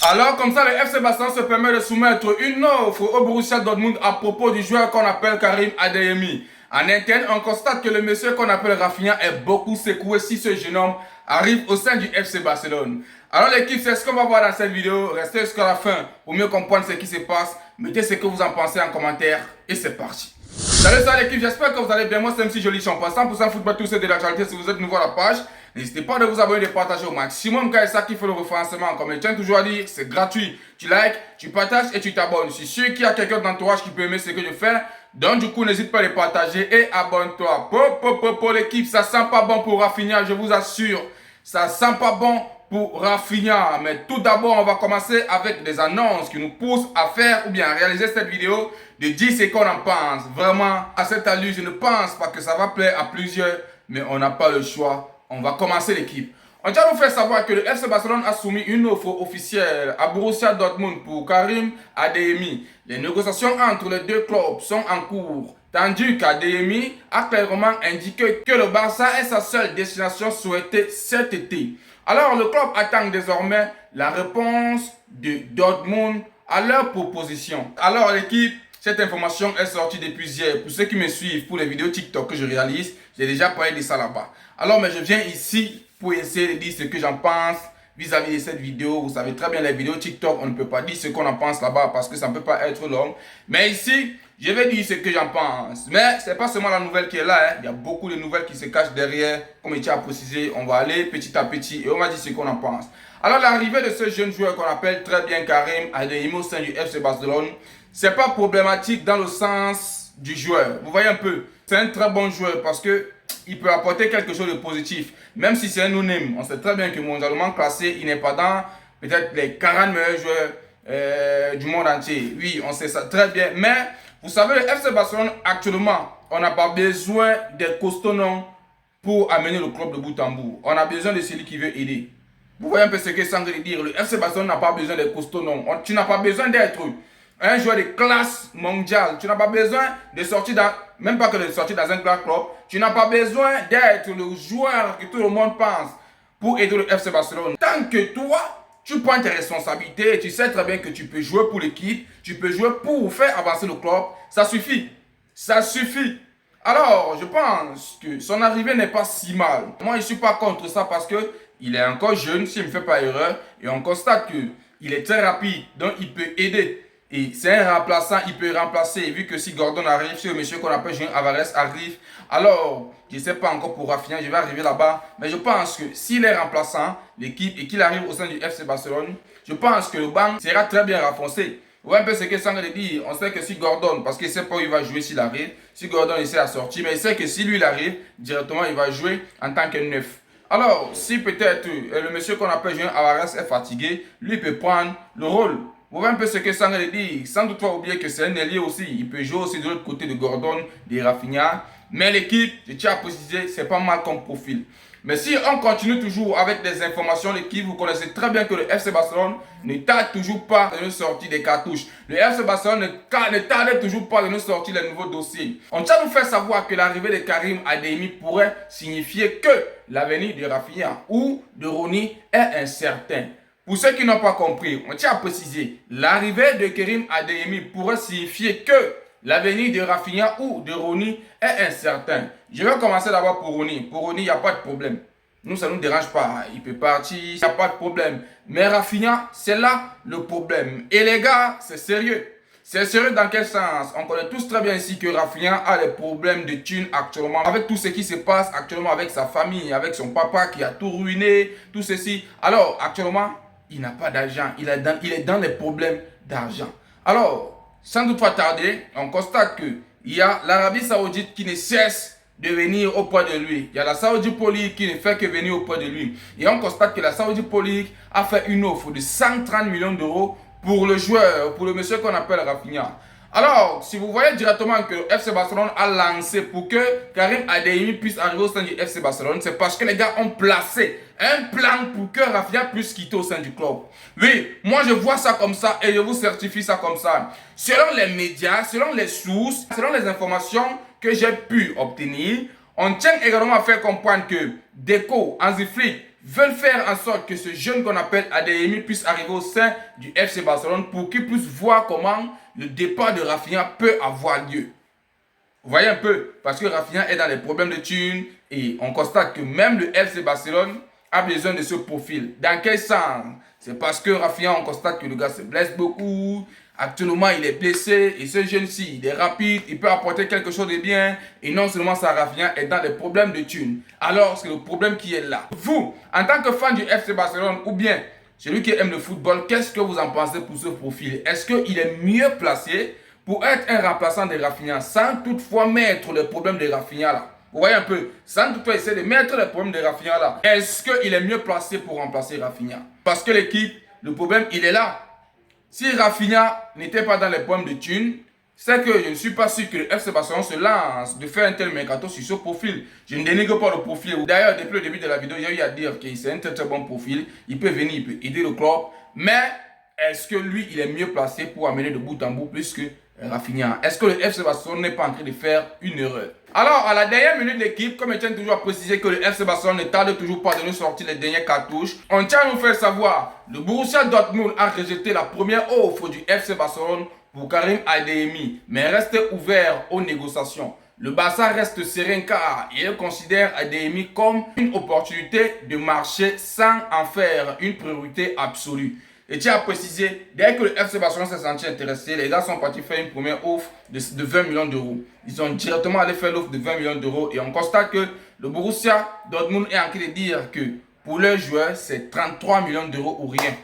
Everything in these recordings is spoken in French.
Alors, comme ça, le FC Barcelone se permet de soumettre une offre au Borussia Dortmund à propos du joueur qu'on appelle Karim Adeyemi. En interne, on constate que le monsieur qu'on appelle Rafinha est beaucoup secoué si ce jeune homme arrive au sein du FC Barcelone. Alors l'équipe, c'est ce qu'on va voir dans cette vidéo. Restez jusqu'à la fin pour mieux comprendre ce qui se passe. Mettez ce que vous en pensez en commentaire et c'est parti. Salut l'équipe, j'espère que vous allez bien. Moi c'est MC Joli Champ, 100% football, tout c'est de l'actualité. Si vous êtes nouveau à la page, n'hésitez pas à vous abonner et de partager au maximum car c'est ça qui fait le référencement. Comme je tiens toujours à dire, c'est gratuit. Tu likes, tu partages et tu t'abonnes. Je suis sûr qu'il y a quelqu'un d'entourage qui peut aimer ce que je fais. Donc du coup, n'hésite pas à les partager et abonne-toi. Pour l'équipe, ça sent pas bon pour Rafinha, je vous assure. Ça sent pas bon pour Rafinha. Mais tout d'abord, on va commencer avec des annonces qui nous poussent à faire ou bien à réaliser cette vidéo, de dire ce qu'on en pense. Vraiment, à cette allure, je ne pense pas que ça va plaire à plusieurs, mais on n'a pas le choix. On va commencer l'équipe. On tient à nous faire savoir que le FC Barcelone a soumis une offre officielle à Borussia Dortmund pour Karim Adeyemi. Les négociations entre les deux clubs sont en cours, tandis qu'Adeyemi a clairement indiqué que le Barça est sa seule destination souhaitée cet été. Alors le club attend désormais la réponse de Dortmund à leur proposition. Alors l'équipe, cette information est sortie depuis hier. Pour ceux qui me suivent pour les vidéos TikTok que je réalise, j'ai déjà parlé de ça là-bas. Alors mais je viens ici pour essayer de dire ce que j'en pense vis-à-vis de cette vidéo. Vous savez très bien, les vidéos TikTok, on ne peut pas dire ce qu'on en pense là-bas parce que ça ne peut pas être long. Mais ici, je vais dire ce que j'en pense. Mais ce n'est pas seulement la nouvelle qui est là. Il y a beaucoup de nouvelles qui se cachent derrière. Comme il tient à préciser, on va aller petit à petit et on va dire ce qu'on en pense. Alors l'arrivée de ce jeune joueur qu'on appelle très bien Karim Adeyemi au sein du FC Barcelone, c'est pas problématique dans le sens du joueur. Vous voyez un peu, c'est un très bon joueur parce que il peut apporter quelque chose de positif. Même si c'est un no-name, on sait très bien que mondialement classé, il n'est pas dans peut-être les 40 meilleurs joueurs du monde entier. Oui, on sait ça très bien. Mais vous savez, le FC Barcelone actuellement, on n'a pas besoin des costauds non pour amener le club de bout en bout. On a besoin de celui qui veut aider. Vous voyez un peu ce que ça veut dire. Le FC Barcelone n'a pas besoin des costauds non. Tu n'as pas besoin d'être un joueur de classe mondiale. Tu n'as pas besoin de sortir dans, même pas que de sortir dans un grand club. Tu n'as pas besoin d'être le joueur que tout le monde pense pour aider le FC Barcelone. Tant que toi, tu prends tes responsabilités et tu sais très bien que tu peux jouer pour l'équipe, tu peux jouer pour faire avancer le club, ça suffit. Ça suffit. Alors, je pense que son arrivée n'est pas si mal. Moi, je ne suis pas contre ça parce que il est encore jeune, s'il ne me fait pas erreur, et on constate qu'il est très rapide, donc il peut aider. Et c'est un remplaçant, il peut remplacer. Vu que si Gordon arrive, si le monsieur qu'on appelle Julien Alvarez arrive, alors, je ne sais pas encore pour Rafinha, je vais arriver là-bas. Mais je pense que s'il est remplaçant, l'équipe, et qu'il arrive au sein du FC Barcelone, je pense que le banc sera très bien renforcé. Vous voyez un peu ce que Sangre dit. On sait que si Gordon, parce qu'il ne sait pas où il va jouer s'il arrive, si Gordon essaie à sortir, mais il sait que si lui il arrive, directement il va jouer en tant que neuf. Alors, si peut-être le monsieur qu'on appelle Julien Alvarez est fatigué, lui peut prendre le rôle. Vous voyez un peu ce que Sangre dit. Sans doute pas oublier que c'est un ailier aussi. Il peut jouer aussi de l'autre côté de Gordon, de Rafinha. Mais l'équipe, je tiens à préciser, c'est pas mal comme profil. Mais si on continue toujours avec des informations, l'équipe, vous connaissez très bien que le FC Barcelone ne tarde toujours pas de nous sortir des cartouches. Le FC Barcelone ne tarde toujours pas de nous sortir les nouveaux dossiers. On tient à nous faire savoir que l'arrivée de Karim Adeyemi pourrait signifier que l'avenir de Rafinha ou de Ronny est incertain. Pour ceux qui n'ont pas compris, on tient à préciser, l'arrivée de Karim Adeyemi pourrait signifier que l'avenir de Rafinha ou de Ronny est incertain. Je vais commencer d'abord pour Ronny. Pour Ronny, il n'y a pas de problème. Nous, ça ne nous dérange pas. Il peut partir, il n'y a pas de problème. Mais Rafinha, c'est là le problème. Et les gars, c'est sérieux. C'est sérieux dans quel sens? On connaît tous très bien ici que Rafinha a des problèmes de thunes actuellement. Avec tout ce qui se passe actuellement avec sa famille, avec son papa qui a tout ruiné, tout ceci. Alors, actuellement, il n'a pas d'argent. Il est dans les problèmes d'argent. Alors, sans doute pas tarder, on constate qu'il y a l'Arabie Saoudite qui ne cesse de venir auprès de lui. Il y a la Saudi Pro League qui ne fait que venir auprès de lui. Et on constate que la Saudi Pro League a fait une offre de 130 millions d'euros pour le joueur, pour le monsieur qu'on appelle Rafinha. Alors, si vous voyez directement que le FC Barcelone a lancé pour que Karim Adeyemi puisse arriver au sein du FC Barcelone, c'est parce que les gars ont placé un plan pour que Rafinha puisse quitter au sein du club. Oui, moi je vois ça comme ça et je vous certifie ça comme ça. Selon les médias, selon les sources, selon les informations que j'ai pu obtenir, on tient également à faire comprendre que Deco, Hansi Flick, veulent faire en sorte que ce jeune qu'on appelle Adeyemi puisse arriver au sein du FC Barcelone pour qu'il puisse voir comment le départ de Rafinha peut avoir lieu. Vous voyez un peu, parce que Rafinha est dans les problèmes de thunes et on constate que même le FC Barcelone a besoin de ce profil. Dans quel sens? C'est parce que Rafinha, on constate que le gars se blesse beaucoup. Actuellement, il est blessé et ce jeune-ci, il est rapide, il peut apporter quelque chose de bien. Et non seulement ça, Rafinha est dans les problèmes de thunes. Alors, c'est le problème qui est là. Vous, en tant que fan du FC Barcelone ou bien celui qui aime le football, qu'est-ce que vous en pensez pour ce profil? Est-ce qu'il est mieux placé pour être un remplaçant de Rafinha sans toutefois mettre le problème de Rafinha là? Vous voyez un peu, sans toutefois essayer de mettre le problème de Rafinha là, est-ce qu'il est mieux placé pour remplacer Rafinha? Parce que l'équipe, le problème, il est là. Si Rafinha n'était pas dans les problèmes de thunes, c'est que je ne suis pas sûr que le FC Barcelone se lance de faire un tel mercato sur ce profil. Je ne dénigre pas le profil. D'ailleurs, depuis le début de la vidéo, il y a eu à dire que c'est un très très bon profil. Il peut venir, il peut aider le club. Mais est-ce que lui, il est mieux placé pour amener de bout en bout plus que Rafinha? Est-ce que le FC Barcelone n'est pas en train de faire une erreur? Alors, à la dernière minute de l'équipe, comme je tiens toujours à préciser que le FC Barcelone ne tarde toujours pas de nous sortir les dernières cartouches, on tient à nous faire savoir, le Borussia Dortmund a rejeté la première offre du FC Barcelone pour Karim Adeyemi, mais reste ouvert aux négociations. Le Barça reste serein car il considère Adeyemi comme une opportunité de marché sans en faire une priorité absolue. Et tiens à préciser, dès que le FC Barcelone s'est senti intéressé, les gars sont partis faire une première offre de 20 millions d'euros. Ils sont directement allés faire l'offre de 20 millions d'euros et on constate que le Borussia Dortmund est en train de dire que pour leurs joueurs, c'est 33 millions d'euros ou rien.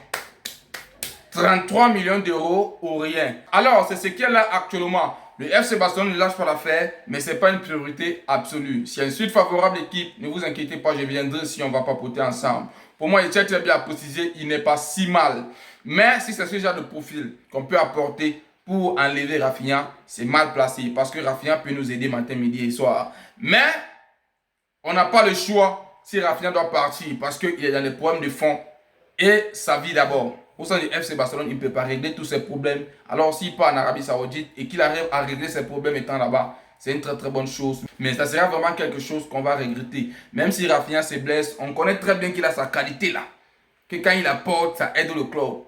33 millions d'euros ou rien. Alors, c'est ce qu'il y a là actuellement. Le FC Barcelone ne lâche pas l'affaire, mais ce n'est pas une priorité absolue. S'il y a une suite favorable d'équipe, ne vous inquiétez pas, je viendrai si on va papoter ensemble. Pour moi, il tient très bien à préciser, il n'est pas si mal. Mais si c'est ce genre de profil qu'on peut apporter pour enlever Rafinha, c'est mal placé. Parce que Rafinha peut nous aider matin, midi et soir. Mais on n'a pas le choix si Rafinha doit partir parce qu'il est dans les problèmes de fond et sa vie d'abord. Au sein du FC Barcelone, il ne peut pas régler tous ses problèmes. Alors s'il part en Arabie Saoudite et qu'il arrive à régler ses problèmes étant là-bas, c'est une très très bonne chose. Mais ça sera vraiment quelque chose qu'on va regretter. Même si Rafinha se blesse, on connaît très bien qu'il a sa qualité là. Que quand il apporte, ça aide le club.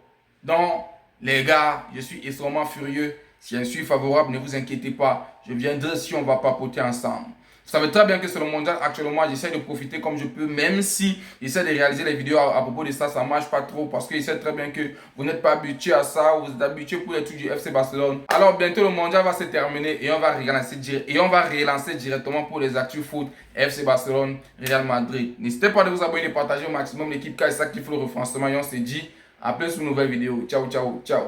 Donc les gars, je suis extrêmement furieux. Si je suis favorable, ne vous inquiétez pas. Je viendrai si on va papoter ensemble. Vous savez très bien que c'est le mondial actuellement, j'essaie de profiter comme je peux, même si j'essaie de réaliser les vidéos à propos de ça, ça ne marche pas trop parce que je sais très bien que vous n'êtes pas habitué à ça, vous êtes habitué pour les trucs du FC Barcelone. Alors bientôt le mondial va se terminer et on va relancer directement pour les actus foot FC Barcelone, Real Madrid. N'hésitez pas à vous abonner et partager au maximum l'équipe car c'est ça qui fait le renforcement et on se dit à plus sur une nouvelle vidéo. Ciao, ciao, ciao.